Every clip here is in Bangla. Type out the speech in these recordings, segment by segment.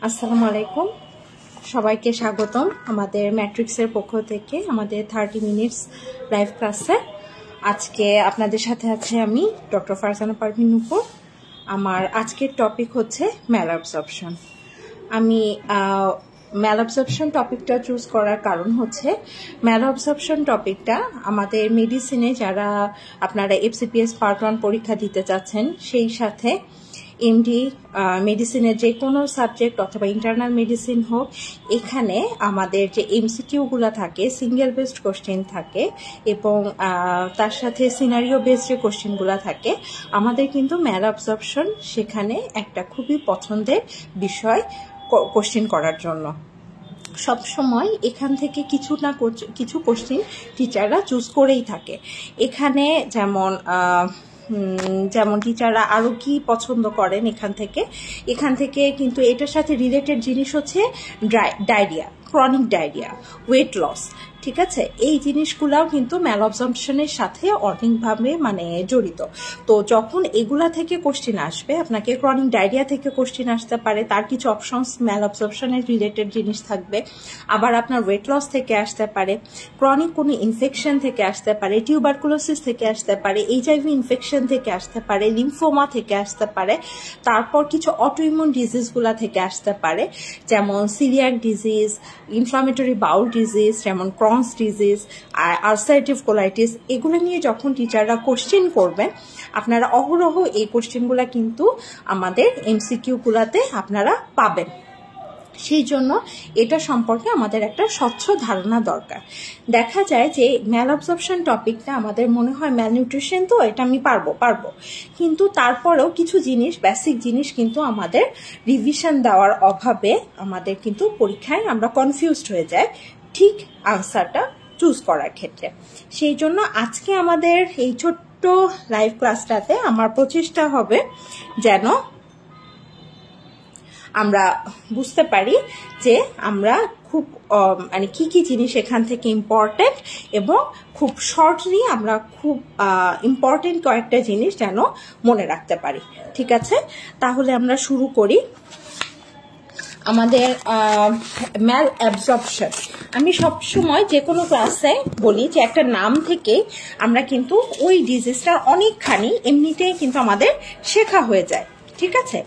আসসালামু আলাইকুম, সবাইকে স্বাগতম আমাদের ম্যাট্রিক্সের পক্ষ থেকে আমাদের 30 মিনিটস লাইভ ক্লাসে। আজকে আপনাদের সাথে আছে আমি ডক্টর ফারজানা পারভিন নূপুর। আমার আজকের টপিক হচ্ছে ম্যালঅ্যাবসর্পশন। আমি ম্যালঅ্যাবসর্পশন টপিকটা চুজ করার কারণ হচ্ছে ম্যালঅ্যাবসর্পশন টপিকটা আমাদের মেডিসিনে যারা আপনারা FCPS পার্ট 1 পরীক্ষা দিতে চাচ্ছেন, সেই সাথে এমডি মেডিসিনের যে কোনো সাবজেক্ট অথবা ইন্টারনাল মেডিসিন হোক, এখানে আমাদের যে এমসিকিউগুলো থাকে সিঙ্গেল বেসড কোশ্চেন থাকে এবং তার সাথে সিনারিও বেসড যে কোশ্চেনগুলো থাকে, আমাদের কিন্তু ম্যালঅ্যাবসর্পশন সেখানে একটা খুবই পছন্দের বিষয় কোশ্চেন করার জন্য। সব সময় এখান থেকে কিছু কোশ্চেন টিচাররা চুজ করেই থাকে। এখানে যেমন টিচাররা আরো কি পছন্দ করেন এখান থেকে কিন্তু এটার সাথে রিলেটেড জিনিস হচ্ছে diarrhoea, chronic diarrhoea, weight loss, ঠিক আছে? এই জিনিসগুলাও কিন্তু ম্যালঅ্যাবসর্পশনের সাথে অনেকভাবে জড়িত। তো যখন এগুলা থেকে কোশ্চেন আসবে, আপনাকে ক্রনিক ডায়রিয়া থেকে কোশ্চেন আসতে পারে, তার কিছু অপশনস ম্যালঅ্যাবসর্পশনের রিলেটেড জিনিস থাকবে। আবার আপনার ওয়েট লস থেকে আসতে পারে, ক্রনিক কোনো ইনফেকশন থেকে আসতে পারে, টিউবারকুলোসিস থেকে আসতে পারে, HIV ইনফেকশন থেকে আসতে পারে, লিম্ফোমা থেকে আসতে পারে, তারপর কিছু অটোইমিউন ডিজিজগুলা থেকে আসতে পারে, যেমন coeliac disease, inflammatory bowel disease, যেমন ক্রনস ডিজিজ, আলসারেটিভ কোলাইটিস। এগুলো নিয়ে যখন টিচাররা কোশ্চেন করবেন, আপনারা অহরহ এই কোশ্চেনগুলা কিন্তু আমাদের MCQ গুলাতে আপনারা পাবেন। সেই জন্য এটা সম্পর্কে আমাদের একটা স্বচ্ছ ধারণা দরকার। দেখা যায় যে ম্যালঅ্যাবসর্পশন টপিকটা আমাদের মনে হয় ম্যালনিউট্রিশন, তো এটা আমি পারবো, কিন্তু তারপরেও কিছু জিনিস, বেসিক জিনিস কিন্তু আমাদের রিভিশন দেওয়ার অভাবে আমাদের কিন্তু পরীক্ষায় আমরা কনফিউজড হয়ে যাই ঠিক আনসারটা চুজ করার ক্ষেত্রে। সেই জন্য আজকে আমাদের এই ছোট্ট লাইভ ক্লাসটাতে আমার প্রচেষ্টা হবে যেন আমরা বুঝতে পারি যে আমরা খুব কি জিনিস এখান থেকে ইম্পর্টেন্ট, এবং খুব শর্টলি আমরা খুব ইম্পর্টেন্ট কয়েকটা জিনিস যেন মনে রাখতে পারি। ঠিক আছে, তাহলে আমরা শুরু করি। আমাদের ম্যালঅ্যাবসর্পশন, আমি সবসময় যে কোনো ক্লাসে বলি যে একটা নাম থেকে আমরা কিন্তু ওই ডিজিজটার অনেকখানি এমনিতেই কিন্তু আমাদের শেখা হয়ে যায়। ঠিক আছে,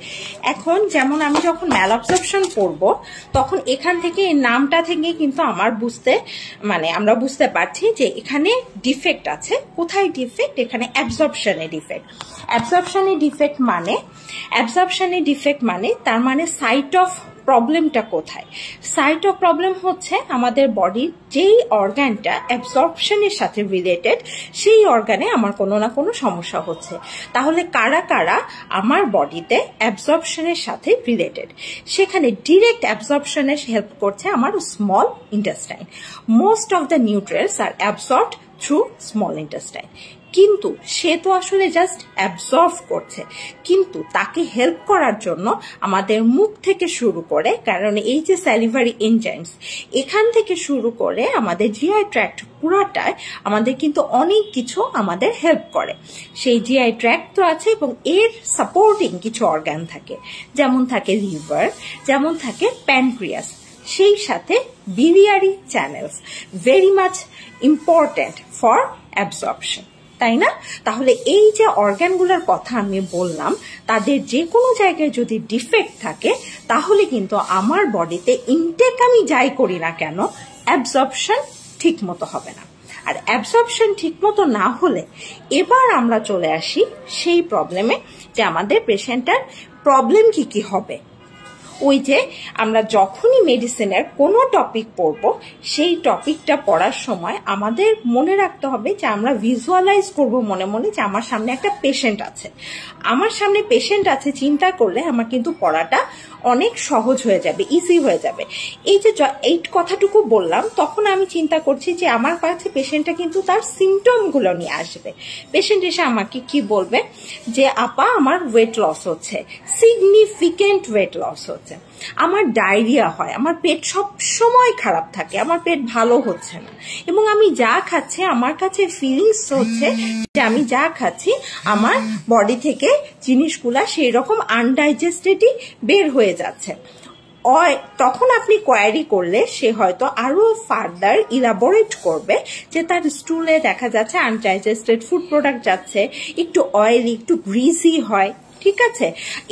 এখন যেমন আমি যখন ম্যালঅ্যাবসর্পশন পড়ব, তখন এখান থেকে এই নামটা থেকে কিন্তু আমরা বুঝতে পারছি যে এখানে ডিফেক্ট আছে। কোথায় ডিফেক্ট? এখানে অ্যাবসর্পশনে ডিফেক্ট। অ্যাবসর্পশনে ডিফেক্ট মানে তার মানে সাইট অফ প্রবলেমটা কোথায়? সাইট অফ প্রবলেম হচ্ছে আমাদের বডির যেই অর্গানটা অ্যাবসর্পশনের সাথে রিলেটেড, সেই অর্গানে আমার কোনো না কোনো সমস্যা হচ্ছে। তাহলে কারা কারা আমার বডিতে অ্যাবসর্পশনের সাথে রিলেটেড? সেখানে ডিরেক্ট অ্যাবসর্পশনে হেল্প করছে আমার small intestine. Most of the nutrients are absorbed through small intestine. কিন্তু সে তো আসলে জাস্ট অ্যাবজর্ব করছে, কিন্তু তাকে হেল্প করার জন্য আমাদের মুখ থেকে শুরু করে, কারণ এই যে স্যালিভারি এনজাইমস, এখান থেকে শুরু করে আমাদের জিআই ট্র্যাক্ট পুরাটায় আমাদের কিন্তু অনেক কিছু আমাদের হেল্প করে। সেই জিআই ট্র্যাক্ট তো আছে, এবং এর সাপোর্টিং কিছু অর্গান থাকে, যেমন থাকে লিভার, যেমন থাকে প্যানক্রিয়াস, সেই সাথে biliary channels, very much important for absorption, তাই না? তাহলে এই যে অর্গানগুলোর কথা আমি বললাম, তাদের যে কোনো জায়গায় যদি ডিফেক্ট থাকে, তাহলে কিন্তু আমার বডিতে ইনটেক আমি যাই করি না কেন, অ্যাবজর্পশন ঠিক মতো হবে না। আর অ্যাবজর্পশন ঠিক মতো না হলে এবার আমরা চলে আসি সেই প্রবলেমে, যে আমাদের পেশেন্টের প্রবলেম কি হবে। ওই যে আমরা যখনই মেডিসিনের কোনো টপিক পড়ব, সেই টপিকটা পড়ার সময় আমাদের মনে রাখতে হবে যে আমরা ভিজুয়ালাইজ করব মনে মনে যে আমার সামনে একটা পেশেন্ট আছে। আমার সামনে পেশেন্ট আছে চিন্তা করলে আমার কিন্তু পড়াটা অনেক সহজ হয়ে যাবে, ইজি হয়ে যাবে। এই যে এই কথাটুকু বললাম, তখন আমি চিন্তা করছি যে আমার কাছে পেশেন্টটা কিন্তু তার সিমটমগুলো নিয়ে আসবে। পেশেন্ট এসে আমাকে কি বলবে যে আপা আমার ওয়েট লস হচ্ছে, সিগনিফিকেন্ট ওয়েট লস হচ্ছে, আমার ডায়রিয়া হয়, আমার পেট সব সময় খারাপ থাকে, আমার পেট ভালো হচ্ছে না, এবং আমি যা খাচ্ছি আমার কাছে ফিলিংস হচ্ছে যে আমি যা খাচ্ছি আমার বডি থেকে জিনিসগুলা সেই রকম আনডাইজেস্টেডই বের হয়ে যাচ্ছে। তখন আপনি কোয়ারি করলে সে হয়তো আরো ফার্দার ইলাবোরেট করবে যে তার স্টুলে দেখা যাচ্ছে আনডাইজেস্টেড ফুড প্রোডাক্ট যাচ্ছে, একটু অয়েলি, একটু গ্রিসি হয়, ঠিক আছে।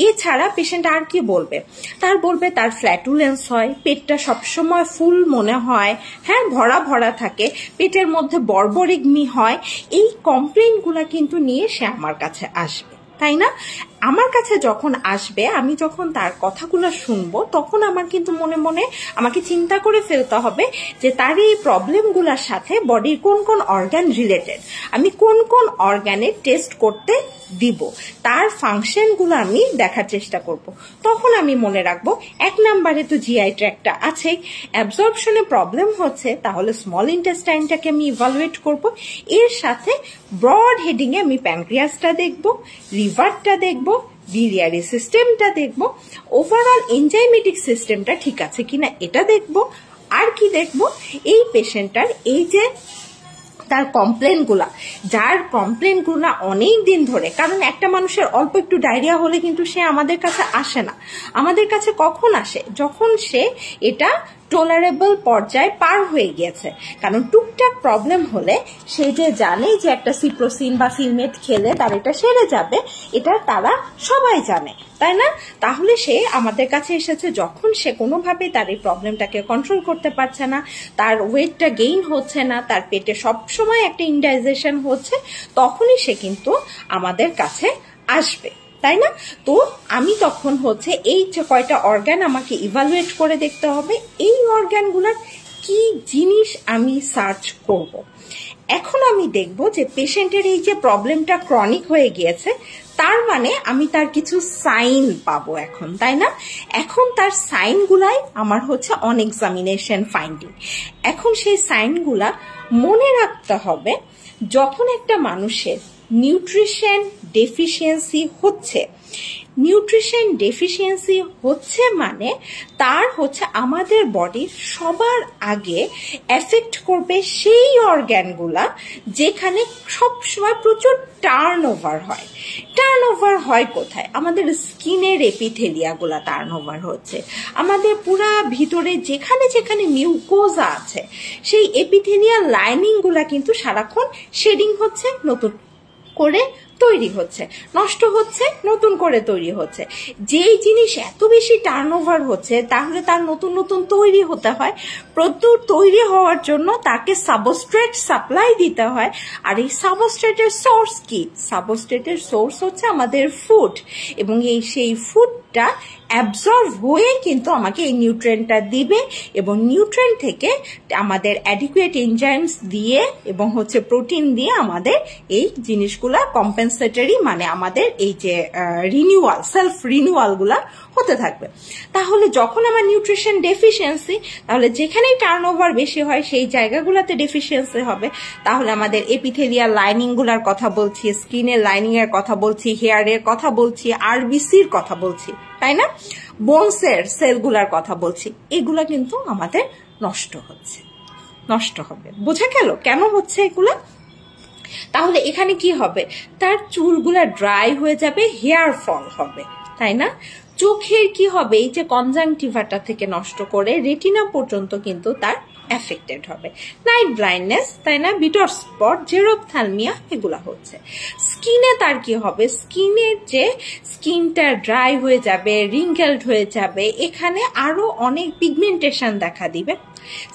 এছাড়া পেশেন্ট আর কি বলবে, তার বলবে তার ফ্ল্যাটুলেন্স হয়, পেটটা সবসময় ফুল মনে হয়, হ্যাঁ ভরা ভরা থাকে, পেটের মধ্যে বর্বরিকমি হয়। এই কমপ্লেইনগুলা কিন্তু নিয়ে সে আমার কাছে আসবে, তাই না? আমার কাছে যখন আসবে, আমি যখন তার কথাগুলো শুনবো, তখন আমার কিন্তু মনে মনে আমাকে চিন্তা করে ফেলতে হবে যে তার এই প্রবলেমগুলোর সাথে বডির কোন কোন অর্গান রিলেটেড, আমি কোন কোন অর্গানে টেস্ট করতে দিব, তার ফাংশনগুলো আমি দেখার চেষ্টা করব। তখন আমি মনে রাখবো 1 নম্বরে তো জিআই ট্র্যাক্টটা আছে, অ্যাবজর্পশনে প্রবলেম হচ্ছে, তাহলে স্মল ইন্টেস্টাইনটাকে আমি ইভালুয়েট করব। এর সাথে ব্রড হেডিং এ আমি প্যানক্রিয়াসটা দেখব, লিভারটা দেখব, বিলিয়ারি সিস্টেমটা দেখব, ওভারঅল এনজাইমেটিক সিস্টেমটা ঠিক আছে কিনা এটা দেখব। আর কি দেখব, এই পেশেন্টটার এই যে তার কমপ্লেনগুলা, যার কমপ্লেনগুলা অনেক দিন ধরে, কারণ একটা মানুষের অল্প একটু ডায়রিয়া হলে কিন্তু সে আমাদের কাছে আসে না। আমাদের কাছে কখন আসে, যখন সে এটা টলারেবল পর্যায়ে পার হয়ে গিয়েছে। কারণ টুকটাক প্রবলেম হলে সে যে জানে যে একটা সিপ্রোসিন বা ফিলমেট খেলে তার এটা সেরে যাবে, এটা তারা সবাই জানে, তাই না? তাহলে সে আমাদের কাছে এসেছে যখন সে কোনোভাবে তার এই প্রবলেমটাকে কন্ট্রোল করতে পারছে না, তার ওয়েটটা গেইন হচ্ছে না, তার পেটে সবসময় একটা ইনডাইজেশন হচ্ছে, তখনই সে কিন্তু আমাদের কাছে আসবে, তাই না? তো আমি তখন হচ্ছে এই যে কয়টা অর্গান আমাকে ইভালুয়েট করে দেখতে হবে, এই অর্গানগুলোর কি জিনিস আমি সার্চ করব। এখন আমি দেখব যে পেশেন্টের এই যে প্রবলেমটা ক্রনিক হয়ে গিয়েছে, তার মানে আমি তার কিছু সাইন পাবো এখন, তাই না? এখন তার সাইনগুলাই আমার হচ্ছে অন এক্সামিনেশন ফাইন্ডিং। এখন সেই সাইনগুলা মনে রাখতে হবে। যখন একটা মানুষের নিউট্রিশন ডেফিসিয়েন্সি হচ্ছে, নিউট্রিশন ডেফিসিয়েন্সি হচ্ছে মানে তার হচ্ছে আমাদের বডির সবার আগে এফেক্ট করবে সেই অর্গানগুলা যেখানে সবসময় প্রচুর টার্নওভার হয়। টার্নওভার হয় কোথায়? আমাদের স্কিনের এপিথেলিয়াগুলা টার্নওভার হচ্ছে, আমাদের পুরা ভিতরে যেখানে যেখানে মিউকোজা আছে সেই এপিথেলিয়াল লাইনিংগুলা কিন্তু সারাক্ষণ শেডিং হচ্ছে, নতুন করে তৈরি হচ্ছে, নষ্ট হচ্ছে, নতুন করে তৈরি হচ্ছে। যেই জিনিস এত বেশি টার্নওভার হচ্ছে তাহলে তার নতুন নতুন তৈরি হতে হয়। প্রচুর তৈরি হওয়ার জন্য তাকে সাবস্ট্রেট সাপ্লাই দিতে হয়। আর এই সাবস্ট্রেটের সোর্স কি? সাবস্ট্রেটের সোর্স হচ্ছে আমাদের ফুড, এবং এই সেই ফুডটা অ্যাবজর্ভ হয়ে কিন্তু আমাকে এই নিউট্রিয়েন্টটা দিবে, এবং নিউট্রিয়েন্ট থেকে আমাদের অ্যাডিকুয়েট এনজাইমস দিয়ে এবং হচ্ছে প্রোটিন দিয়ে আমাদের এই জিনিসগুলা কম্পেনসেটরি, মানে আমাদের এই যে রিনিউয়াল, সেলফ রিনিউয়াল গুলা হতে থাকবে। তাহলে যখন আমার নিউট্রিশন ডেফিসিয়েন্সি, তাহলে যেখানেই টার্নওভার বেশি হয় সেই জায়গাগুলোতে ডেফিসিয়েন্সি হবে। তাহলে আমাদের এপিথেলিয়াল লাইনিং গুলার কথা বলছি, স্কিনের লাইনিং এর কথা বলছি, হেয়ারের কথা বলছি, আরবিসির কথা বলছি, তাই না? বোনসের সেলগুলার কথা বলছি, এগুলা কিন্তু আমাদের নষ্ট হচ্ছে, নষ্ট হবে। বোঝা গেল কেন হচ্ছে এগুলা? তাহলে এখানে কি হবে? তার চুলগুলা ড্রাই হয়ে যাবে, হেয়ার ফল হবে, তাই না? চোখের কি হবে? এই যে কনজাংটিভাটা থেকে নষ্ট করে রেটিনা পর্যন্ত কিন্তু তার এফেক্টেড হবে। নাইট ব্লাইন্ডনেস, তাই না? বিটর স্পট, জেরোপথ্যালমিয়া, এগুলা হচ্ছে। স্কিনে তার কি হবে? স্কিনের যে স্কিনটা ড্রাই হয়ে যাবে, রিঙ্কেলড হয়ে যাবে, এখানে আরো অনেক পিগমেন্টেশন দেখা দিবে।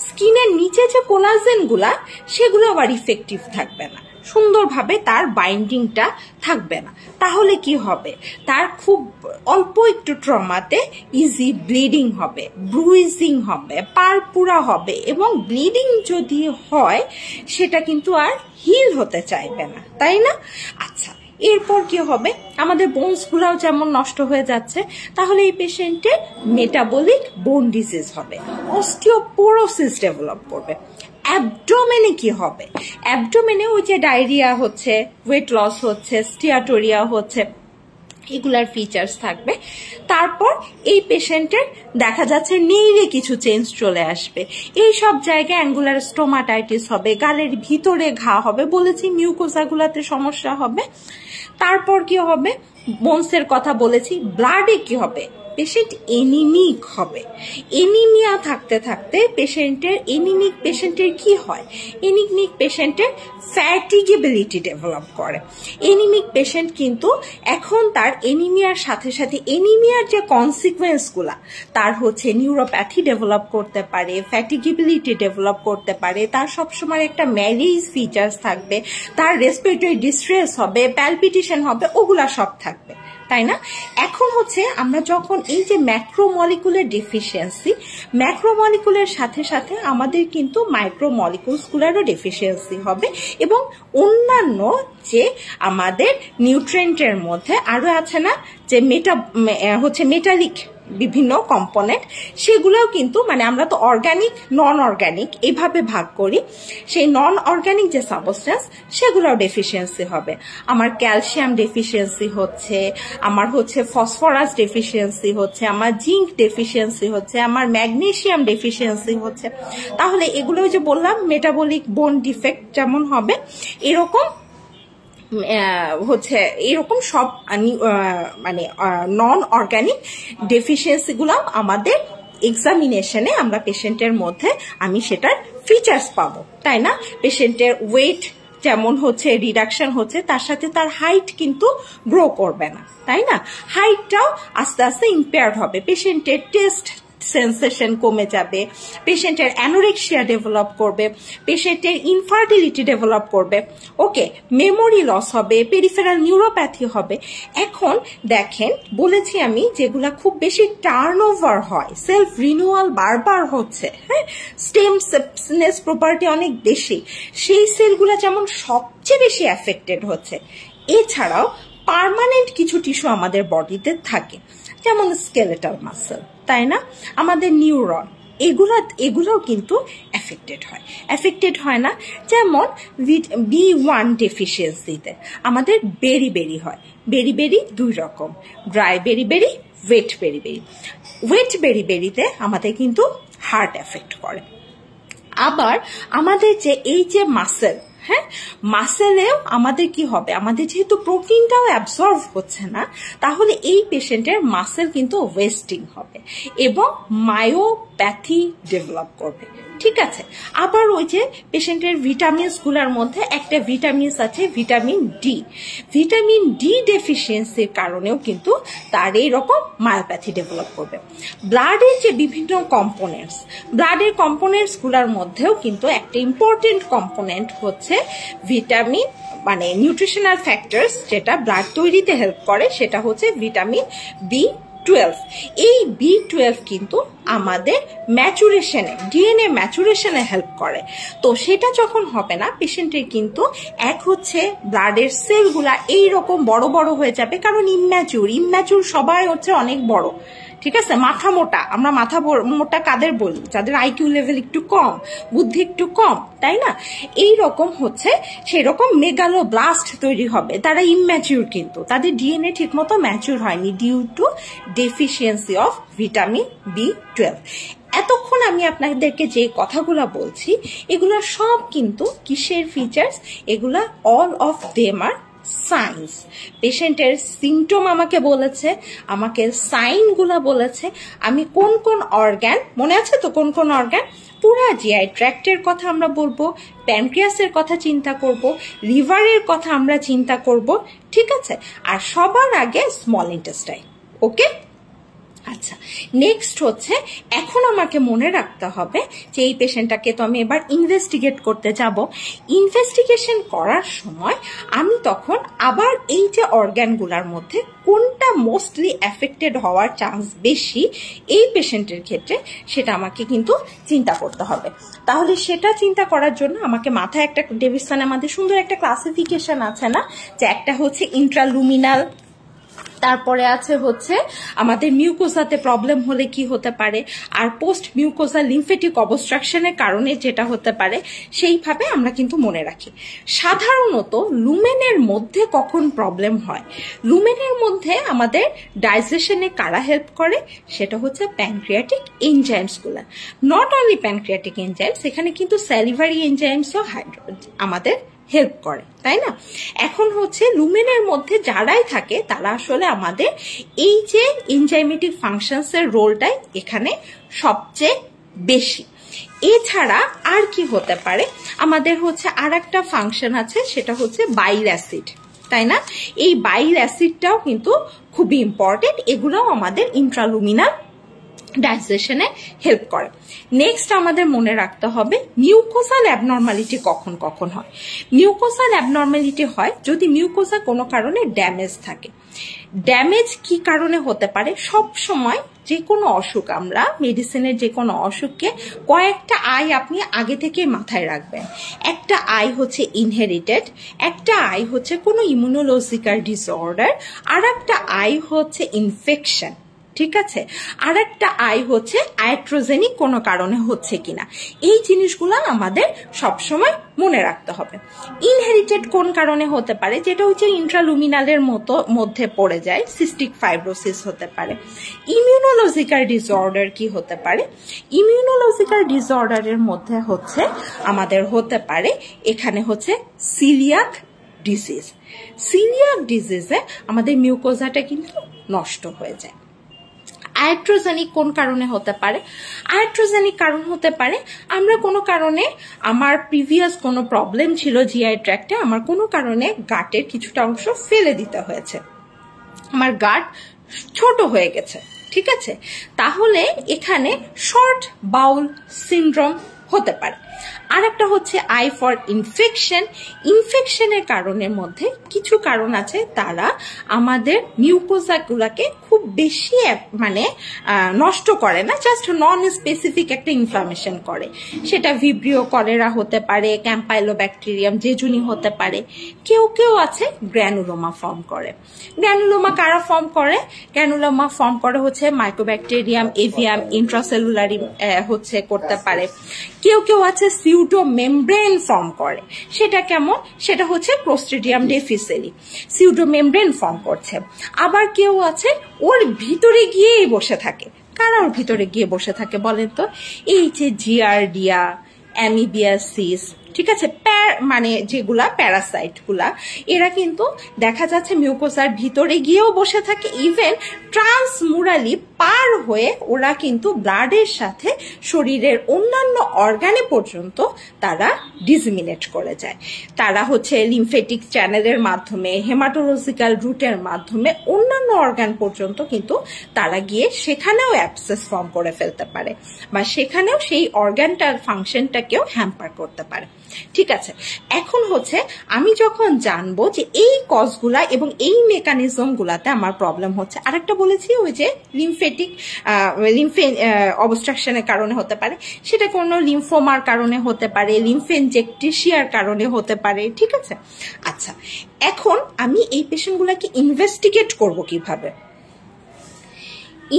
স্কিনের নিচে যে কোলাজেন গুলা সেগুলো আবার ইফেক্টিভ থাকবে না, সুন্দরভাবে তার বাইন্ডিংটা থাকবে না। তাহলে কি হবে, তার খুব অল্প একটু ট্রমাতে ইজি ব্লিডিং হবে, ব্রুইজিং হবে, পারপুরা হবে, এবং ব্লিডিং যদি হয় সেটা কিন্তু আর হিল হতে চাইবে না, তাই না? আচ্ছা, এরপর কি হবে, আমাদের বোনস গুলাও যেমন নষ্ট হয়ে যাচ্ছে, তাহলে এই পেশেন্টের মেটাবলিক বোন ডিজিজ হবে, অস্টিওপোরোসিস ডেভেলপ করবে। অ্যাবডোমেনে কি হবে, অ্যাবডোমেনে ওই যে ডায়রিয়া হচ্ছে, ওয়েট লস হচ্ছে, স্টিয়াটোরিয়া হচ্ছে, এগুলার ফিচার্স থাকবে। তারপর এই পেশেন্টের দেখা যাচ্ছে নেইলে কিছু চেঞ্জ চলে আসবে, এই সব জায়গায় অ্যাঙ্গুলার স্টোমাটাইটিস হবে, গালের ভিতরে ঘা হবে, বলেছি মিউকোসাগুলাতে সমস্যা হবে। তারপর কি হবে, বোনসের কথা বলেছি। ব্লাডে কি হবে, পেশেন্ট এনিমিক হবে। এনিমিয়া থাকতে থাকতে এনিমিক পেশেন্টের কি হয়, এনিমিক পেশেন্টের ফ্যাটিগেবিলিটি ডেভেলপ করে। এনিমিক পেশেন্ট কিন্তু এখন তার এনিমিয়ার সাথে সাথে এনিমিয়ার যে কনসিকুয়েন্স গুলা, তার হচ্ছে নিউরোপ্যাথি ডেভেলপ করতে পারে, ফ্যাটিগেবিলিটি ডেভেলপ করতে পারে, তার সবসময় একটা ম্যালেজ ফিচার্স থাকবে, তার রেসপিরেটরি ডিস্ট্রেস হবে, প্যালপিটেশন হবে, ওগুলা সব থাকবে, তাই না? এখন হচ্ছে আমরা যখন এই যে ম্যাক্রোমলিকুলার ডেফিসিয়েন্সি, ম্যাক্রোমলিকুলের সাথে সাথে আমাদের কিন্তু মাইক্রোমলিকুলসগুলোরও ডেফিসিয়েন্সি হবে, এবং অন্যান্য যে আমাদের নিউট্রিয়েন্টের মধ্যে আরো আছে না, যে মেটালিক বিভিন্ন কম্পোনেন্ট, সেগুলোও কিন্তু মানে আমরা তো অর্গানিক নন অর্গানিক এইভাবে ভাগ করি, সেই নন অর্গানিক যে সাবস্টেন্স সেগুলোও ডেফিসিয়েন্সি হবে। আমার ক্যালসিয়াম ডেফিসিয়েন্সি হচ্ছে, আমার হচ্ছে ফসফরাস ডেফিসিয়েন্সি হচ্ছে, আমার জিঙ্ক ডেফিসিয়েন্সি হচ্ছে, আমার ম্যাগনেসিয়াম ডেফিসিয়েন্সি হচ্ছে। তাহলে এগুলো যে বললাম মেটাবলিক বোন ডিফেক্ট যেমন হবে, এরকম এরকম সব মানে নন অর্গানিক ডেফিসিয়েন্সি গুলো আমাদের এক্সামিনেশনে আমরা পেশেন্টের মধ্যে আমি সেটার ফিচার্স পাবো, তাই না? পেশেন্টের ওয়েট যেমন হচ্ছে রিডাকশন হচ্ছে, তার সাথে তার হাইট কিন্তু গ্রো করবে না, তাই না? হাইটটাও আস্তে আস্তে ইম্পেয়ার্ড হবে, পেশেন্টের টেস্ট সেন্সেশন কমে যাবে, পেশেন্টের অ্যানোরেক্সিয়া ডেভেলপ করবে, পেশেন্টের ইনফার্টিলিটি ডেভেলপ করবে, ওকে, মেমোরি লস হবে, পেরিফেরাল নিউরোপ্যাথি হবে। এখন দেখেন বলেছি আমি, যেগুলা খুব বেশি টার্নওভার হয়, সেলফ রিনিউয়াল বারবার হচ্ছে, হ্যাঁ, স্টেম সেলস প্রপার্টি অনেক বেশি, সেই সেলগুলা যেমন সবচেয়ে বেশি এফেক্টেড হচ্ছে। এছাড়াও পার্মানেন্ট কিছু টিস্যু আমাদের বডিতে থাকে, যেমন স্কেলেটাল মাসল, তাই না? আমাদের নিউরন, এগুলোও কিন্তু এফেক্টেড হয় না। যেমন B1 ডেফিসিয়েন্সিতে আমাদের বেরি হয়, বেরি দুই রকম, ড্রাই বেরি, ওয়েট বেরি। ওয়েট বেরিতে আমাদের কিন্তু হার্ট এফেক্ট করে। আবার আমাদের যে এই যে মাসেল, হ্যাঁ, মাসেলেও আমাদের কি হবে, আমাদের যেহেতু প্রোটিনটাও অ্যাবসর্ভ হচ্ছে না, তাহলে এই পেশেন্টের মাসেল কিন্তু ওয়েস্টিং হবে এবং মায়োপ্যাথি ডেভেলপ করবে, ঠিক আছে? আবার ওই যে পেশেন্টের ভিটামিনস গুলার মধ্যে একটা ভিটামিনস আছে ভিটামিন ডি ডেফিসিয়েন্সির কারণেও কিন্তু তার এইরকম মায়োপ্যাথি ডেভেলপ করবে। ব্লাডের যে বিভিন্ন ব্লাডের কম্পোনেন্টস গুলার মধ্যেও কিন্তু একটা ইম্পর্টেন্ট কম্পোনেন্ট হচ্ছে ভিটামিন, মানে নিউট্রিশনাল ফ্যাক্টরস যেটা ব্লাড তৈরিতে হেল্প করে, সেটা হচ্ছে ভিটামিন B12। এই B12 কিন্তু আমাদের ম্যাচুরেশনে, ডিএনএ ম্যাচুরেশনে হেল্প করে। তো সেটা যখন হবে না, পেশেন্টের কিন্তু এক হচ্ছে ব্লাডের সেলগুলা এইরকম বড় হয়ে যাবে, কারণ ইম্যাচুর সবাই হচ্ছে অনেক বড়, ঠিক আছে? মাথা মোটা, আমরা মাথা মোটা কাদের বলি? যাদের আইকিউ লেভেল একটু কম, বুদ্ধি একটু কম, তাই না? এইরকম হচ্ছে সেরকম মেগালোব্লাস্ট তৈরি হবে, তারা ইম্যাচিউর, কিন্তু তাদের ডিএনএ ঠিক মতো ম্যাচিউর হয়নি due to deficiency of vitamin B12। এতক্ষণ আমি আপনাদেরকে যে কথাগুলো বলছি, এগুলো সব কিন্তু কিসের ফিচার্স? এগুলা all of them are science. পেশেন্টের সিমটম আমাকে বলেছে, আমাকে সাইনগুলা বলেছে, আমি কোন অর্গান, মনে আছে তো কোন অর্গান? পুরা জিআই ট্র্যাক্টের কথা আমরা বলবো, প্যানক্রিয়াসের কথা চিন্তা করব, লিভারের কথা আমরা চিন্তা করব, ঠিক আছে? আর সবার আগে স্মল ইন্টেস্টাইন, ওকে? আচ্ছা, নেক্সট হচ্ছে এখন আমাকে মনে রাখতে হবে যে এই পেশেন্টটাকে তো আমি এবার ইনভেস্টিগেট করতে যাব। ইনভেস্টিগেশন করার সময় আমি তখন আবার এই যে অর্গানগুলোর মধ্যে কোনটা মোস্টলি এফেক্টেড হওয়ার চান্স বেশি এই পেশেন্টের ক্ষেত্রে সেটা আমাকে কিন্তু চিন্তা করতে হবে। তাহলে সেটা চিন্তা করার জন্য আমাকে মাথায় একটা ডেভিসনে আমাদের সুন্দর একটা ক্লাসিফিকেশন আছে না, যে একটা হচ্ছে ইন্ট্রালুমিনাল, তারপরে আছে হচ্ছে আমাদের মিউকোসাতে প্রবলেম হলে কি হতে পারে, আর পোস্ট মিউকোসা লিমফেটিক অবস্ট্রাকশনের কারণে যেটা হতে পারে, সেইভাবে আমরা কিন্তু মনে রাখি। সাধারণত লুমেনের মধ্যে কখন প্রবলেম হয়, লুমেনের মধ্যে আমাদের ডাইজেশনে কারা হেল্প করে, সেটা হচ্ছে প্যানক্রিয়াটিক এনজাইমসগুলো। নট অনলি প্যানক্রিয়াটিক এনজাইমস, এখানে কিন্তু স্যালিভারি এনজাইমসও আমাদের হেল্প করে, তাই না? এখন হচ্ছে লুমেনের মধ্যে যারাই থাকে তারা আসলে আমাদের এই যে এনজাইমেটিক ফাংশনস এর রোলটাই এখানে সবচেয়ে বেশি। এছাড়া আর কি হতে পারে, আমাদের হচ্ছে আর একটা ফাংশন আছে, সেটা হচ্ছে বাইল অ্যাসিড, তাই না? এই বাইল অ্যাসিডটাও কিন্তু খুবই ইম্পর্টেন্ট, এগুলোও আমাদের ইন্ট্রালুমিনাল ডাইজেশনে হেল্প করে। নেক্সট আমাদের মনে রাখতে হবে মিউকোসাল অ্যাবনর্মালিটি কখন কখন হয়। মিউকোসাল অ্যাবনর্মালিটি হয় যদি মিউকোসা কোনো কারণে ড্যামেজ থাকে। ড্যামেজ কি কারণে হতে পারে, সব সময় যে কোনো অসুখ, আমরা মেডিসিনের যে কোনো অসুখকে কয়েকটা আই আপনি আগে থেকে মাথায় রাখবেন। একটা আই হচ্ছে ইনহেরিটেড, একটা আই হচ্ছে কোনো ইমিউনোলজিক্যাল ডিসঅর্ডার, আর একটা আই হচ্ছে ইনফেকশন, ঠিক আছে, আর একটা আই হচ্ছে আয়াট্রোজেনিক কোনো কারণে হচ্ছে কিনা। এই জিনিসগুলো আমাদের সবসময় মনে রাখতে হবে। ইনহেরিটেড কোন কারণে হতে পারে, যেটা হচ্ছে ইন্ট্রালুমিনালের মধ্যে পড়ে যায়, সিস্টিক ফাইব্রোসিস হতে পারে। ইমিউনোলজিক্যাল ডিসঅর্ডার কি হতে পারে, ইমিউনোলজিক্যাল ডিসঅর্ডারের মধ্যে হচ্ছে আমাদের হতে পারে এখানে হচ্ছে সিলিয়াক ডিজিজ। সিলিয়াক ডিজিজে আমাদের মিউকোজাটা কিন্তু নষ্ট হয়ে যায়। আয়াট্রোজেনিক কোন কারণে হতে পারে, আয়াট্রোজেনিক কারণ হতে পারে আমরা কোনো কারণে, আমার প্রিভিয়াস কোনো প্রবলেম ছিল জিআই ট্র্যাক্টে, আমার কোনো কারণে গাটের কিছুটা অংশ ফেলে দিতে হয়েছে, আমার গাট ছোট হয়ে গেছে, ঠিক আছে, তাহলে এখানে শর্ট বাউল সিনড্রোম হতে পারে। আর একটা হচ্ছে আই ফর ইনফেকশন। ইনফেকশনের কারণের মধ্যে কিছু কারণ আছে, তারা আমাদের মিউকোসাগুলাকে খুব বেশি মানে নষ্ট করে না, জাস্ট নন স্পেসিফিক একটা ইনফ্লামেশন করে। সেটা ভিব্রিও কলেরা হতে পারে, ক্যাম্পাইলোব্যাকটেরিয়াম জেজুনি হতে পারে, কেউ কেউ আছে গ্র্যানুলোমা ফর্ম করে। গ্র্যানুলোমা কারা ফর্ম করে, গ্র্যানুলোমা ফর্ম করে হচ্ছে মাইকোব্যাকটেরিয়াম এভিয়াম ইন্ট্রাসেলুলারি হচ্ছে করতে পারে। কেউ কেউ আছে সিউডো মেমব্রেন ফর্ম করে, সেটা কেমন, সেটা হচ্ছে ক্লোস্ট্রিডিয়াম ডিফিসিলি সিউডো মেমব্রেন ফর্ম করছে। আবার কেউ আছে ওর ভিতরে গিয়েই বসে থাকে। কারা ওর ভিতরে গিয়ে বসে থাকে বলেন তো, এই যে জিয়ার্ডিয়া, অ্যামিবিয়াসিস, ঠিক আছে, মানে যেগুলা প্যারাসাইট গুলা, এরা কিন্তু দেখা যাচ্ছে মিউকোসার ভিতরে গিয়েও বসে থাকে। ইভেন ট্রান্সমুরালি পার হয়ে ওরা কিন্তু ব্লাডের সাথে শরীরের অন্যান্য অর্গানে পর্যন্ত তারা ডিসমিনেট করে যায়। তারা হচ্ছে লিমফেটিক চ্যানেলের মাধ্যমে, হেমাটোলজিক্যাল রুটের মাধ্যমে অন্যান্য অর্গান পর্যন্ত কিন্তু তারা গিয়ে সেখানেও অ্যাবসেস ফর্ম করে ফেলতে পারে, বা সেখানেও সেই অর্গানটার ফাংশনটাকেও হ্যাম্পার করতে পারে। ঠিক আছে, এখন হচ্ছে আমি যখন জানবো যে এই কজগুলা এবং এই মেকানিজম গুলাতে আমার প্রবলেম হচ্ছে, আরেকটা বলেছি ওই যে লিমফে অবস্ট্রাকশনের কারণে হতে পারে, সেটা কোনো লিমফোমার কারণে হতে পারে, লিমফেনজেকটিসিয়ার কারণে হতে পারে, ঠিক আছে। আচ্ছা, এখন আমি এই পেশেন্টগুলাকে ইনভেস্টিগেট করব কিভাবে।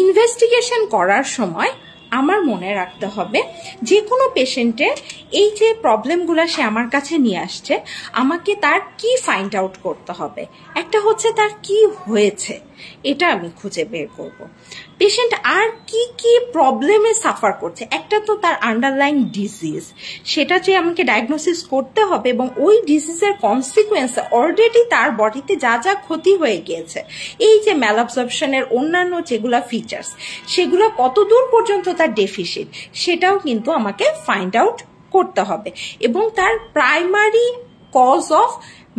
ইনভেস্টিগেশন করার সময় আমার মনে রাখতে হবে যে কোনো পেশেন্টের এই যে প্রবলেমগুলো সে আমার কাছে নিয়ে আসছে, আমাকে তার কি ফাইন্ড আউট করতে হবে। একটা হচ্ছে তার কি হয়েছে, এটা আমি খুঁজে বের করব। পেশেন্ট আর কি কি প্রবলেমে সাফার করছে, একটা তো তার আন্ডারলাইং ডিজিজ, সেটা যে আমাকে ডায়াগনোসিস করতে হবে, এবং ওই ডিজিজের কনসিকুয়েন্স অলরেডি তার বডিতে যা যা ক্ষতি হয়ে গিয়েছে, এই যে ম্যালঅবজর্পশনের অন্যান্য যেগুলো ফিচার্স, সেগুলো কত দূর পর্যন্ত তার ডেফিসিট, সেটাও কিন্তু আমাকে ফাইন্ড আউট করতে হবে। এবং তার প্রাইমারি কজ অফ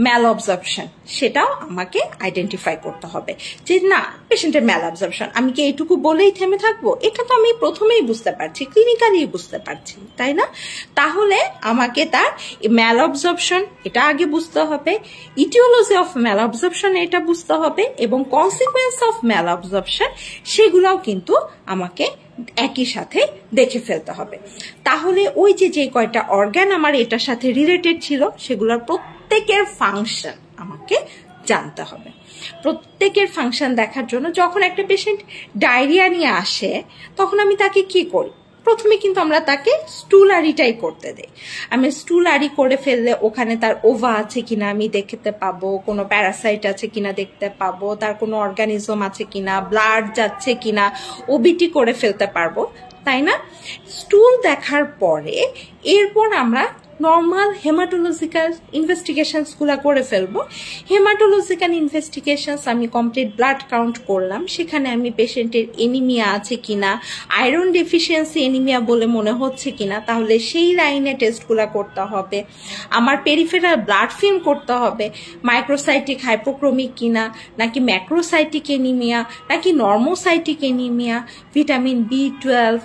ম্যালঅবজর্পশন, সেটাও আমাকে আইডেন্টিফাই করতে হবে যে না পেশেন্টের ম্যালঅবজর্পশন। আমি কি এইটুকু বলেই থেমে থাকবো? এটা তো আমি প্রথমেই বুঝতে পারছি, ক্লিনিক্যালি বুঝতে পারছি, তাই না? তাহলে আমাকে তার ম্যালঅবজর্পশন এটা আগে বুঝতে হবে, ইটিওলজি অফ ম্যালঅবজর্পশন এটা বুঝতে হবে, এবং কনসিকুয়েন্স অফ ম্যালঅবজর্পশন সেগুলাও কিন্তু আমাকে একই সাথে দেখে ফেলতে হবে। তাহলে ওই যে কয়টা অর্গান আমার এটার সাথে রিলেটেড ছিল সেগুলোর প্রত্যেকের ফাংশন আমাকে জানতে হবে। প্রত্যেকের ফাংশন দেখার জন্য যখন একটা পেশেন্ট ডায়রিয়া নিয়ে আসে তখন আমি তাকে কি করি? প্রথমে কিন্তু আমরা তাকে স্টুলারিটাই করতে দেই। আমি স্টুলারি করে ফেললে ওখানে তার ওভা আছে কিনা আমি দেখতে পাবো, কোনো প্যারাসাইট আছে কিনা দেখতে পাবো, তার কোনো অর্গানিজম আছে কিনা, ব্লাড যাচ্ছে কিনা, ওবিটি করে ফেলতে পারবো, তাই না? স্টুল দেখার পরে এরপর আমরা নর্মাল হেমাটোলজিক্যাল ইনভেস্টিগেশনস গুলা করে ফেলবো। হেমাটোলজিক্যাল ইনভেস্টিগেশনস আমি কমপ্লিট ব্লাড কাউন্ট করলাম, সেখানে আমি পেশেন্টের এনিমিয়া আছে কিনা, আয়রন ডেফিসিয়েন্সি এনিমিয়া বলে মনে হচ্ছে কিনা, তাহলে সেই লাইনে টেস্টগুলা করতে হবে। আমার পেরিফেরাল ব্লাড ফিল্ম করতে হবে, মাইক্রোসাইটিক হাইপোক্রোমিক কিনা, নাকি ম্যাক্রোসাইটিক এনিমিয়া, নাকি normocytic anaemia, vitamin B12,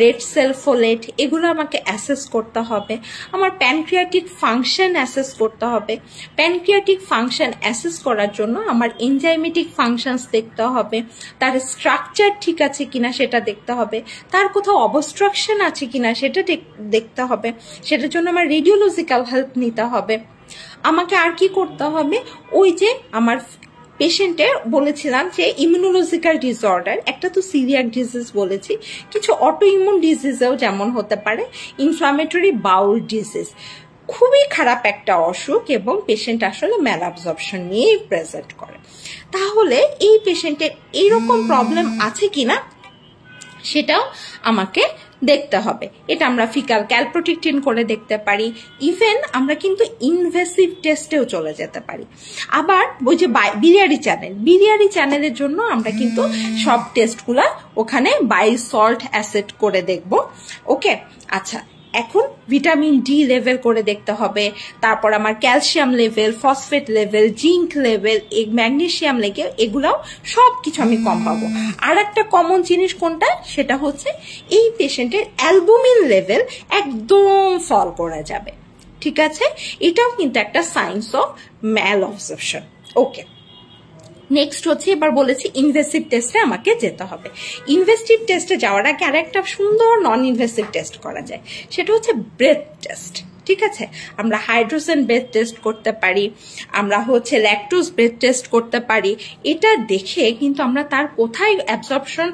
red cell folate, এগুলো আমাকে অ্যাসেস করতে হবে। আমার প্যানক্রিয়াটিক ফাংশন অ্যাসেস করতে হবে। প্যানক্রিয়াটিক ফাংশন অ্যাসেস করার জন্য আমার এনজাইমেটিক ফাংশনস দেখতে হবে, তার স্ট্রাকচার ঠিক আছে কিনা সেটা দেখতে হবে, তার কোথাও অবস্ট্রাকশন আছে কিনা সেটা দেখতে হবে। সেটার জন্য আমার রেডিওলজিক্যাল হেল্প নিতে হবে। আমাকে আর কি করতে হবে? ওই যে আমার পেশেন্টের বলেছিলাম যে ইমিউনোলজিক্যাল ডিসঅর্ডার, একটা তো সিলিয়াক ডিজিজ বলেছি, কিছু অটো ইমিউন ডিজিজেও যেমন হতে পারে ইনফ্লামেটরি বাউল ডিজিজ, খুবই খারাপ একটা অসুখ এবং পেশেন্ট আসলে ম্যালঅবজর্পশন নিয়েই প্রেজেন্ট করে। তাহলে এই পেশেন্টের এইরকম প্রবলেম আছে কিনা সেটাও আমাকে দেখতে হবে। এটা আমরা ফিকাল ক্যালপ্রোটিকটিন করে দেখতে পারি, ইভেন আমরা কিন্তু ইনভেসিভ টেস্টেও চলে যেতে পারি। আবার ওই যে বিলিয়ারি চ্যানেলের জন্য আমরা কিন্তু সব টেস্টগুলা ওখানে বাইল সল্ট অ্যাসিড করে দেখব। ওকে, আচ্ছা, এখন ভিটামিন ডি লেভেল করে দেখতে হবে, তারপর আমার calcium level, phosphate level, zinc level, magnesium level, এগুলাও সবকিছু আমি কম পাবো। আর একটা কমন জিনিস কোনটা? সেটা হচ্ছে এই পেশেন্টের অ্যালবুমিন লেভেল একদম ফল করে যাবে। ঠিক আছে, এটাও কিন্তু একটা সাইন্স অফ ম্যালঅবজর্পশন। ওকে, নেক্সট হচ্ছে এবার বলেছি ইনভেসিভ টেস্টে আমাকে যেতে হবে। ইনভেসিভ টেস্টে যাওয়ার আগে আর একটা সুন্দর নন ইনভেসিভ টেস্ট করা যায়, সেটা হচ্ছে ব্রেথ টেস্ট। ঠিক আছে, আমরা হাইড্রোজেন ব্রেথ টেস্ট করতে পারি, আমরা হচ্ছে ল্যাকটোজ ব্রেথ টেস্ট করতে পারি। এটা দেখে কিন্তু আমরা তার কোথায় অ্যাবজর্পশন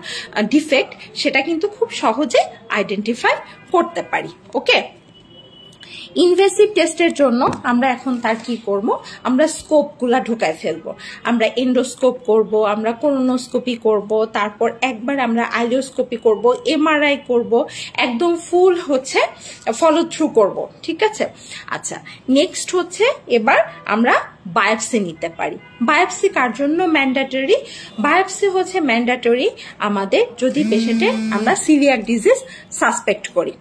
ডিফেক্ট সেটা কিন্তু খুব সহজে আইডেন্টিফাই করতে পারি। ওকে, ইনভেসিভ টেস্টের জন্য আমরা এখন তার কি করব? আমরা স্কোপগুলা ঢুকায় ফেলবো। আমরা এন্ডোস্কোপ করব, আমরা কোলোনোস্কোপি করব, তারপর একবার আমরা আইলিওস্কোপি করব, এমআরআই করব, একদম ফুল হচ্ছে ফলো থ্রু করব। ঠিক আছে, আচ্ছা, নেক্সট হচ্ছে এবার আমরা বায়োপসি নিতে পারি। বায়োপসি কার জন্য ম্যান্ডেটরি? বায়োপসি হচ্ছে ম্যান্ডেটরি আমাদের যদি পেশেন্টের আমরা সিলিয়াক ডিজিজ সাসপেক্ট করি।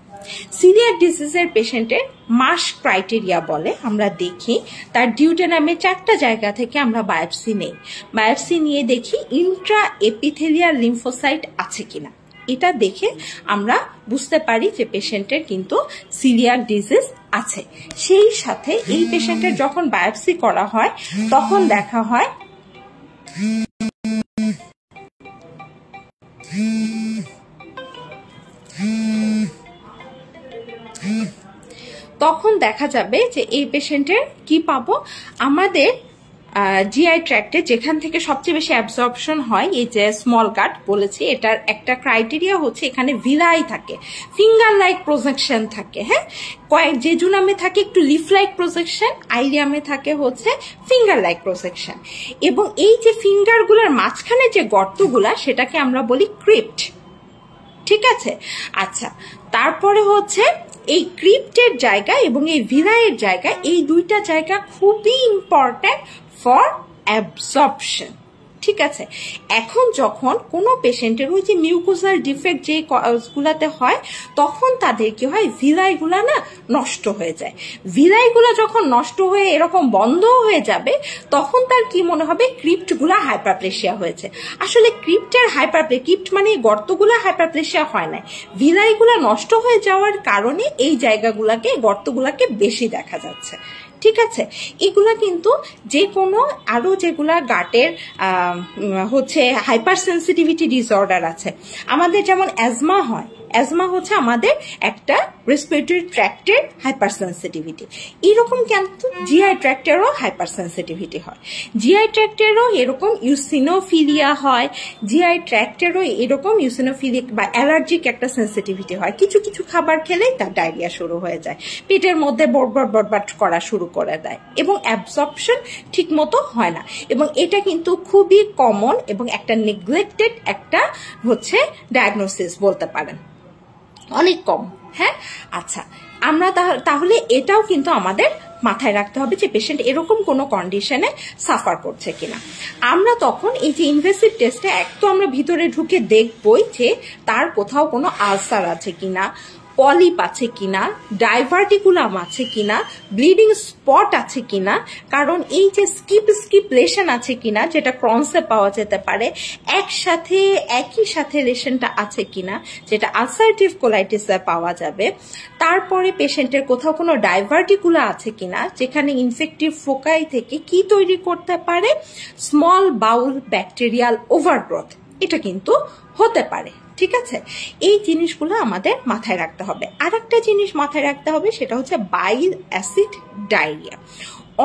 সিলিয়াক ডিজিজের পেশেন্টের মাস ক্রাইটেরিয়া বলে, আমরা দেখি তার ডিউটেনামে 4টা জায়গা থেকে আমরা বায়োপসি নেই। বায়োপসি নিয়ে দেখি ইন্ট্রা এপিথেলিয়াল লিম্ফোসাইট আছে কিনা। এটা দেখে আমরা বুঝতে পারি যে পেশেন্টের কিন্তু সিলিয়াক ডিজিজ আছে। সেই সাথে এই পেশেন্টের যখন বায়োপসি করা হয় তখন দেখা হয় তখন দেখা যাবে যে এই পেশেন্টের কি পাবো? আমাদের জিআই ট্র্যাক্টে যেখান থেকে সবচেয়ে বেশি অ্যাবজর্পশন হয়, এই যে স্মল গাট বলেছি, এটার একটা ক্রাইটেরিয়া হচ্ছে এখানে ভিলাই থাকে, ফিঙ্গার লাইক প্রজেকশন থাকে। হ্যাঁ, জেজুনামে থাকে একটু লিফ লাইক প্রজেকশন, আইলিয়ামে থাকে হচ্ছে ফিঙ্গার লাইক প্রজেকশন। এবং এই যে ফিঙ্গারগুলোর মাঝখানে যে গর্তগুলা সেটাকে আমরা বলি ক্রিপ্ট। ঠিক আছে, আচ্ছা, তারপরে হচ্ছে এই ক্রিপ্টের জায়গা এবং এই ভিলাইয়ের জায়গা, এই দুইটা জায়গা খুবই ইম্পর্ট্যান্ট ফর অ্যাবজর্পশন। ঠিক আছে। এখন যখন কোনো পেশেন্টের ওই যে মিউকোসাল ডিফেক্ট যে গুলাতে হয় তখন তাদের কি হয়, ভিলাইগুলা না নষ্ট হয়ে যায়। ভিলাইগুলা যখন নষ্ট হয়ে এরকম বন্ধ হয়ে যাবে তখন তার কি মনে হবে, ক্রিপ্টগুলা হাইপারপ্লেসিয়া হয়েছে। আসলে ক্রিপ্ট মানে গর্তগুলা হাইপারপ্লেসিয়া হয় না, ভিলাইগুলা নষ্ট হয়ে যাওয়ার কারণে এই জায়গাগুলাকে গর্তগুলাকে বেশি দেখা যাচ্ছে। ঠিক আছে, এগুলা কিন্তু যে কোনো আরো যেগুলা গাটের হচ্ছে হাইপার সেন্সিটিভিটি ডিসঅর্ডার আছে, আমাদের যেমন অ্যাজমা হয়, অ্যাজমা হচ্ছে আমাদের একটা রেসপিরেটরি ট্র্যাক্টের হাইপার সেন্সিটিভিটি, এরকম কিন্তু জিআই ট্র্যাক্টেরও হাইপার সেন্সিটিভিটি হয়, জিআই ট্র্যাক্টেরও এরকম ইউসিনোফিলিয়া হয়, জিআই ট্র্যাক্টেরও এরকম ইউসিনোফিলিক বা অ্যালার্জিক একটা সেন্সিটিভিটি হয়। কিছু কিছু খাবার খেলেই তার ডায়রিয়া শুরু হয়ে যায়, পেটের মধ্যে বড়বড় করা শুরু করে দেয় এবং অ্যাবজর্পশন ঠিক মতো হয় না, এবং এটা কিন্তু খুবই কমন এবং একটা নেগলেক্টেড একটা হচ্ছে ডায়াগনোসিস বলতে পারেন, অনেক কম। হ্যাঁ, আচ্ছা, আমরা তাহলে এটাও কিন্তু আমাদের মাথায় রাখতে হবে যে পেশেন্ট এরকম কোনো কন্ডিশনে সাফার করছে কিনা। আমরা তখন এই যে ইনভেসিভ টেস্টে এক তো আমরা ভিতরে ঢুকে দেখবই যে তার কোথাও কোনো আলসার আছে কিনা, পলিপ আছে কিনা, ডাইভার্টিকুলাম আছে কিনা, ব্লিডিং স্পট আছে কিনা, কারণ এই যে স্কিপ লেশন আছে কিনা যেটা ক্রনসে পাওয়া যেতে পারে, একই সাথে লেশনটা আছে কিনা যেটা আলসারেটিভ কোলাইটিসে পাওয়া যাবে, তারপরে পেশেন্টের কোথাও কোনো ডাইভার্টিকুলা আছে কিনা যেখানে ইনফেক্টিভ ফোকাই থেকে কি তৈরি করতে পারে, স্মল বাউল ব্যাকটেরিয়াল ওভারগ্রোথ, এটা কিন্তু হতে পারে। ঠিক আছে, এই জিনিসগুলো আমাদের মাথায় রাখতে হবে। আর একটা জিনিস মাথায় রাখতে হবে, সেটা হচ্ছে বাইল অ্যাসিড ডায়রিয়া।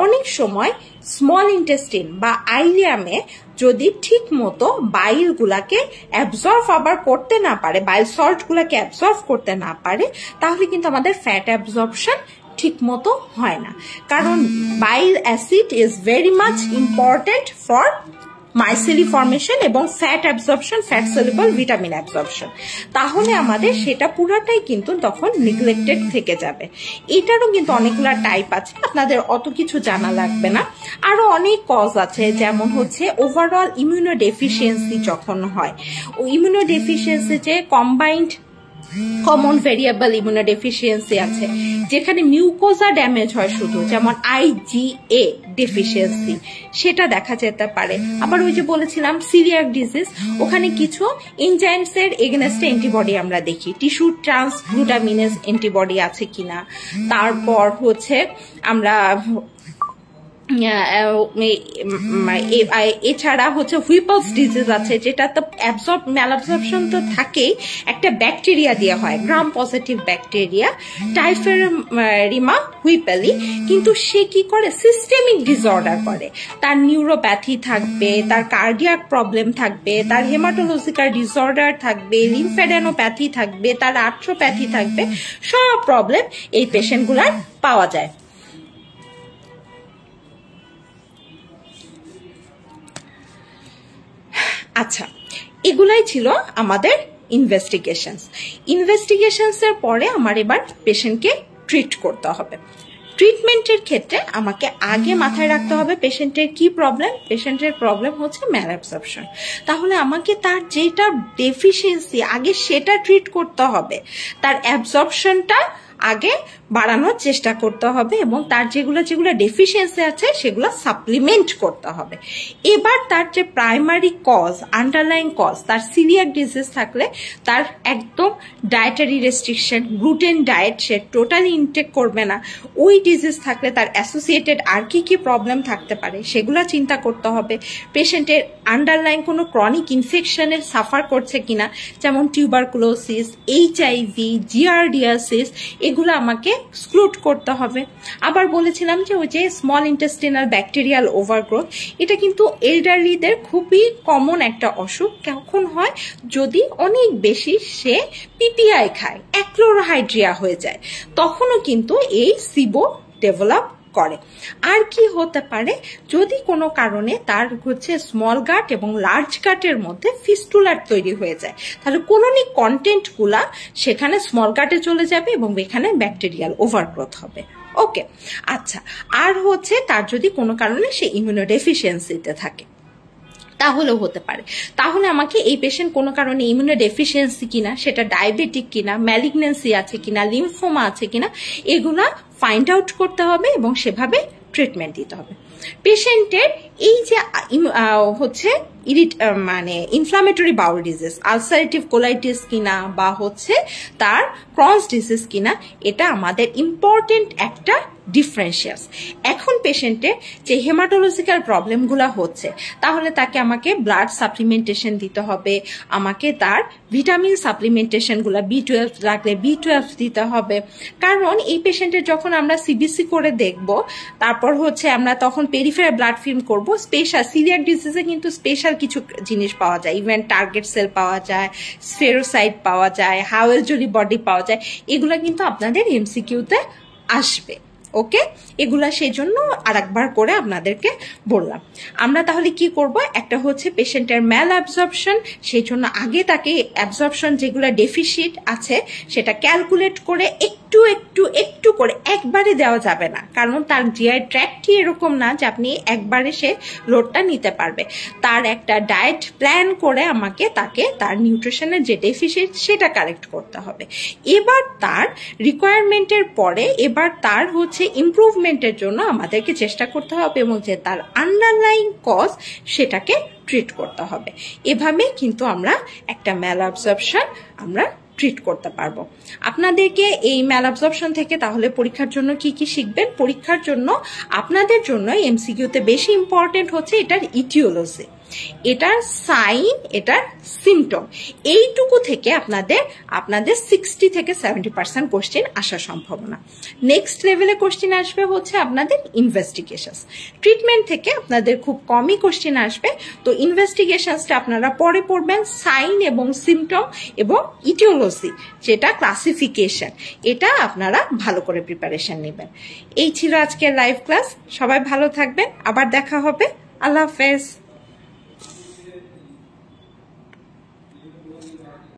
অনেক সময় স্মল ইন্টেস্টিন বা আইলিয়ামে যদি ঠিক মতো বাইল গুলাকে অ্যাবজর্ভ আবার করতে না পারে, বাইল সল্ট গুলাকে অ্যাবজর্ভ করতে না পারে, তাহলে কিন্তু আমাদের ফ্যাট অ্যাবজর্পশন ঠিক মতো হয় না, কারণ bile acid is very much important for micelle formation এবং fat absorption, fat soluble vitamin absorption, তাহলে আমাদের সেটা পুরাটাই কিন্তু তখন নেগলেক্টেড থেকে যাবে। এটারও কিন্তু অনেকগুলো টাইপ আছে, আপনাদের অত কিছু জানা লাগবে না। আরো অনেক কজ আছে, যেমন হচ্ছে ওভারঅল ইমিউনোডেফিসিয়েন্সি যখন হয়, ও ইমিউনোডেফিসিয়েন্সি যে কম্বাইন্ড কমন ভেরিয়েবল ইমিউনোডেফিসিয়েন্সি আছে, যেখানে মিউকোজা ড্যামেজ হয় শুধু, যেমন IgA ডেফিসিয়েন্সি, সেটা দেখা যেতে পারে। আবার ওই যে বলেছিলাম সিলিয়াক ডিজিজ, ওখানে কিছু এনজাইমসের এগেনস্টে অ্যান্টিবডি আমরা দেখি, টিস্যু ট্রান্সগ্লুটামিনেজ অ্যান্টিবডি আছে কিনা, তারপর হচ্ছে আমরা এছাড়া হচ্ছে হুইপলস ডিজিজ আছে, যেটা তো ম্যালঅ্যাবজর্পশন তো থাকেই, একটা ব্যাকটেরিয়া দিয়ে হয়, গ্রাম পজিটিভ ব্যাকটেরিয়া টাইফেরিমা হুইপেলি, কিন্তু সে কি করে, সিস্টেমিক ডিসঅর্ডার করে, তার নিউরোপ্যাথি থাকবে, তার কার্ডিয়াক প্রবলেম থাকবে, তার হেমাটোলজিক্যাল ডিসঅর্ডার থাকবে, লিম্ফেডেনোপ্যাথি থাকবে, তার আর্থ্রোপ্যাথি থাকবে, সব প্রবলেম এই পেশেন্টগুলার পাওয়া যায়। আচ্ছা, এগুলাই ছিল আমাদের ইনভেস্টিগেশনস এর পরে আমার এবার পেশেন্টকে ট্রিট করতে হবে। ট্রিটমেন্টের ক্ষেত্রে আমাকে আগে মাথায় রাখতে হবে পেশেন্টের কি প্রবলেম। পেশেন্টের প্রবলেম হচ্ছে ম্যালঅ্যাবজর্পশন, তাহলে আমাকে তার যেটা ডেফিসিয়েন্সি আগে সেটা ট্রিট করতে হবে, তার অ্যাবজর্পশনটা আগে বাড়ানোর চেষ্টা করতে হবে এবং তার যেগুলো ডেফিসিয়েন্সি আছে সেগুলো সাপ্লিমেন্ট করতে হবে। এবার তার যে প্রাইমারি কজ, আন্ডারলাইং কজ, তার সিলিয়াক ডিজিজ থাকলে তার একদম ডায়েটারি রেস্ট্রিকশন, গ্লুটেন ডায়েট সে টোটালি ইনটেক করবে না। ওই ডিজিজ থাকলে তার অ্যাসোসিয়েটেড আর কি প্রবলেম থাকতে পারে সেগুলো চিন্তা করতে হবে। পেশেন্টের আন্ডারলাইং কোনো ক্রনিক ইনফেকশনের সাফার করছে কিনা, যেমন টিউবারকুলোসিস, HIV, জিয়ার্ডিয়াসিস, এগুলো আমাকে এক্সক্লুড করতে হবে। আবার বলেছিলাম যে ওই যে স্মল ইন্টেস্টিনাল ব্যাকটেরিয়াল ওভারগ্রোথ, এটা কিন্তু এল্ডারলিদের খুবই কমন একটা অসুখ। কখন হয়, যদি অনেক বেশি সে PPI খায়, অ্যাক্লোরোহাইড্রিয়া হয়ে যায়, তখনও কিন্তু এই সিবো ডেভেলপ করে। আর কি হতে পারে, যদি কোনো কারণে তার হচ্ছে স্মল গাট এবং লার্জ গাটের মধ্যে ফিস্টুলার তৈরি হয়ে যায়, তাহলে কোলোনিক কন্টেন্ট গুলা সেখানে স্মল গাটে চলে যাবে এবং এখানে ব্যাকটেরিয়াল ওভারগ্রোথ হবে। ওকে, আচ্ছা, আর হচ্ছে তার যদি কোনো কারণে সে ইমিউনোডেফিসিয়েন্সিতে থাকে, তাহলেও হতে পারে। তাহলে আমাকে এই পেশেন্ট কোনো কারণে ইমিউনোডেফিসিয়েন্সি কিনা, সেটা ডায়াবেটিক কিনা, ম্যালিগন্যান্সি আছে কিনা, লিম্ফোমা আছে কিনা, এগুলা ফাইন্ড আউট করতে হবে এবং সেভাবে ট্রিটমেন্ট দিতে হবে। পেশেন্টের এই যে হচ্ছে মানে inflammatory bowel disease, ulcerative colitis কিনা বা হচ্ছে তার ক্রনস ডিজিজ কিনা, এটা আমাদের ইম্পর্টেন্ট একটা ডিফারেন্সিয়াস। এখন পেশেন্টের যে হেমাটোলজিক্যাল প্রবলেমগুলো হচ্ছে, তাহলে তাকে আমাকে ব্লাড সাপ্লিমেন্টেশন দিতে হবে, আমাকে তার ভিটামিন সাপ্লিমেন্টেশনগুলো B12 লাগলে B12 দিতে হবে। কারণ এই পেশেন্টের যখন আমরা সিবিসি করে দেখব, তারপর হচ্ছে আমরা তখন পেরিফেরাল ব্লাড ফিল্ম করব, স্পেশাল সিলিয়াক ডিজিজে কিন্তু স্পেশাল কিছু জিনিস পাওয়া যায়, ইভেন টার্গেট সেল পাওয়া যায়, স্ফেরোসাইট পাওয়া যায়, হাওয়েল জলি বডি পাওয়া যায়, এগুলো কিন্তু আপনাদের এমসিকিউতে আসবে। ওকে, এগুলা সেই জন্য আর একবার করে আপনাদেরকে বললাম। আমরা তাহলে কি করব, একটা হচ্ছে পেশেন্টের ম্যাল অ্যাবজর্পশন, সেই জন্য আগে তাকে অ্যাবজর্পশন যেগুলো ডেফিসিট আছে সেটা ক্যালকুলেট করে একটু একটু একটু করে, একবারে দেওয়া যাবে না, কারণ তার জিআই ট্র্যাক্টই এরকম না যে আপনি একবারে সে লোডটা নিতে পারবে। তার একটা ডায়েট প্ল্যান করে আমাকে তাকে তার নিউট্রিশনের যে ডেফিসিট সেটা কারেক্ট করতে হবে। এবার তার রিকোয়ারমেন্টের পরে এবার তার হচ্ছে ইমপ্রুভমেন্টের জন্য আমাদেরকে চেষ্টা করতে হবে এবং যে তার আন্ডারলাইং কজ সেটাকে ট্রিট করতে হবে। এভাবে কিন্তু আমরা একটা ম্যাল অ্যাবজর্পশন আমরা ট্রিট করতে পারবো। আপনাদেরকে এই ম্যাল অ্যাবজর্পশন থেকে তাহলে পরীক্ষার জন্য কি কি শিখবেন? পরীক্ষার জন্য আপনাদের জন্য এমসিকিউতে বেশি ইম্পর্টেন্ট হচ্ছে এটার ইটিওলজি, এটার সাইন, এটার সিমটম। এইটুকু থেকে আপনাদের 60 থেকে 70% কোশ্চেন আসার সম্ভাবনা। নেক্সট লেভেলে কোশ্চেন আসবে হচ্ছে আপনাদের ইনভেস্টিগেশন। ট্রিটমেন্ট থেকে আপনাদের খুব কমই কোশ্চেন আসবে, তো ইনভেস্টিগেশনসটা আপনারা পরে পড়বেন। সাইন এবং সিমটম এবং ইটিওলজি যেটা ক্লাসিফিকেশন, এটা আপনারা ভালো করে প্রিপারেশন নেবেন। এই ছিল আজকের লাইভ ক্লাস। সবাই ভালো থাকবেন, আবার দেখা হবে। আল্লাহ হাফেজ।